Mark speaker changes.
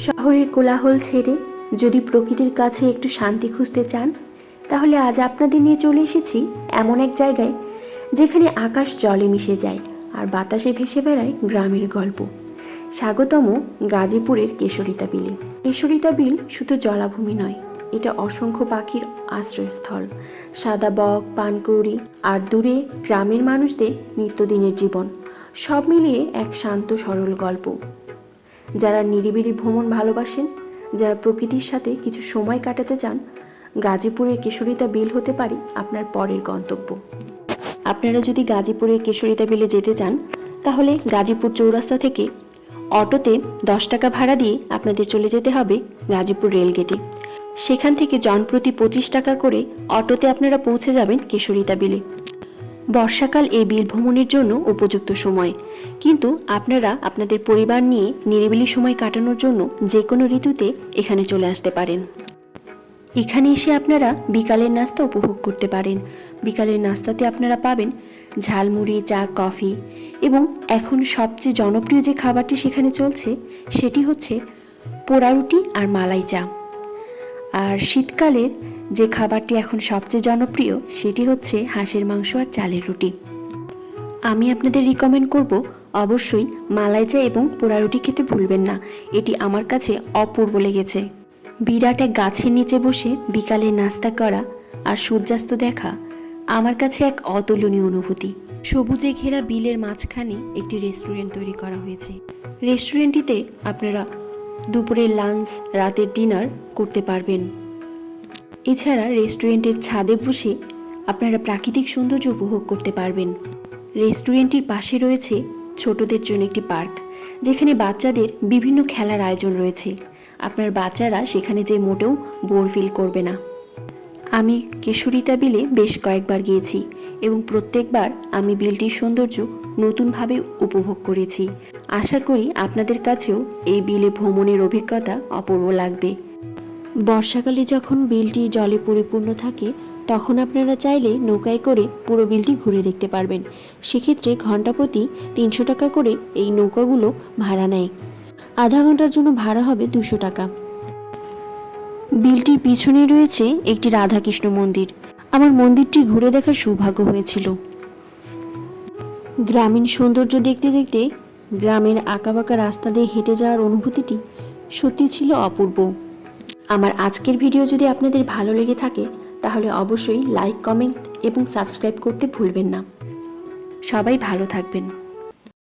Speaker 1: শহরের কোলাহল ছেড়ে যদি প্রকৃতির কাছে একটু শান্তি খুঁজতে চান, তাহলে আজ আপনাদের নিয়ে চলে এসেছি এমন এক জায়গায় যেখানে আকাশ জলে মিশে যায় আর বাতাসে ভেসে বেড়ায় গ্রামের গল্প। স্বাগতম গাজীপুরের কেশরিতা বিলে। কেশরিতা বিল শুধু জলাভূমি নয়, এটা অসংখ্য পাখির আশ্রয়স্থল, সাদা বক, পানকৌড়ি আর দূরে গ্রামের মানুষদের নিত্যদিনের জীবন, সব মিলিয়ে এক শান্ত সরল গল্প। যারা নিরিবিলি ভ্রমণ ভালোবাসেন, যারা প্রকৃতির সাথে কিছু সময় কাটাতে চান, গাজীপুরের কেশরিতা বিল হতে পারে আপনার পরের গন্তব্য। আপনারা যদি গাজীপুরের কেশরিতা বিলে যেতে চান, তাহলে গাজীপুর চৌরাস্তা থেকে অটোতে 10 টাকা ভাড়া দিয়ে আপনাদের চলে যেতে হবে গাজীপুর রেলগেটে। সেখান থেকে জনপ্রতি 25 টাকা করে অটোতে আপনারা পৌঁছে যাবেন কেশরিতা বিলে। বর্ষাকাল এই বিল ভ্রমণের জন্য উপযুক্ত সময়, কিন্তু আপনারা আপনাদের পরিবার নিয়ে নিরিবিলি সময় কাটানোর জন্য যে কোনো ঋতুতে এখানে চলে আসতে পারেন। এখানে এসে আপনারা বিকালের নাস্তা উপভোগ করতে পারেন। বিকালের নাস্তাতে আপনারা পাবেন ঝালমুড়ি, চা, কফি এবং এখন সবচেয়ে জনপ্রিয় যে খাবারটি সেখানে চলছে সেটি হচ্ছে পোড়া রুটি আর মালাই চা। আর শীতকালের যে খাবারটি এখন সবচেয়ে জনপ্রিয় সেটি হচ্ছে হাঁসের মাংস আর চালের রুটি। আমি আপনাদের রিকমেন্ড করব অবশ্যই মালাই চা এবং পোড়া রুটি খেতে ভুলবেন না, এটি আমার কাছে অপূর্ব লেগেছে। বিরাট এক গাছের নিচে বসে বিকালে নাস্তা করা আর সূর্যাস্ত দেখা আমার কাছে এক অতুলনীয় অনুভূতি। সবুজে ঘেরা বিলের মাঝখানে একটি রেস্টুরেন্ট তৈরি করা হয়েছে। রেস্টুরেন্টটিতে আপনারা দুপুরের লাঞ্চ, রাতের ডিনার করতে পারবেন। এছাড়া রেস্টুরেন্টের ছাদে বসে আপনারা প্রাকৃতিক সৌন্দর্য উপভোগ করতে পারবেন। রেস্টুরেন্টটির পাশে রয়েছে ছোটদের জন্য একটি পার্ক, যেখানে বাচ্চাদের বিভিন্ন খেলার আয়োজন রয়েছে। আপনার বাচ্চারা সেখানে যে মোটেও বোর ফিল করবে না। আমি কেশরিতা বিলে বেশ কয়েকবার গিয়েছি এবং প্রত্যেকবার আমি বিলটির সৌন্দর্য নতুনভাবে উপভোগ করেছি। আশা করি আপনাদের কাছেও এই বিলে ভ্রমণের অভিজ্ঞতা অপূর্ব লাগবে। বর্ষাকালে যখন বিলটি জলে পরিপূর্ণ থাকে, তখন আপনারা চাইলে নৌকায় করে পুরো বিলটি ঘুরে দেখতে পারবেন। সেক্ষেত্রে ঘন্টাপ্রতি 300 টাকা করে এই নৌকাগুলো ভাড়া নেয়। আধা ঘন্টার জন্য ভাড়া হবে 200 টাকা। বিলটির পিছনে রয়েছে একটি রাধাকৃষ্ণ মন্দির। আমার মন্দিরটি ঘুরে দেখার সৌভাগ্য হয়েছিল। গ্রামীণ সৌন্দর্য দেখতে দেখতে গ্রামের আঁকাবাঁকা রাস্তা দিয়ে হেঁটে যাওয়ার অনুভূতিটি সত্যি ছিল অপূর্ব। আমার আজকের ভিডিও যদি আপনাদের ভালো লেগে থাকে, তাহলে অবশ্যই লাইক, কমেন্ট এবং সাবস্ক্রাইব করতে ভুলবেন না। সবাই ভালো থাকবেন।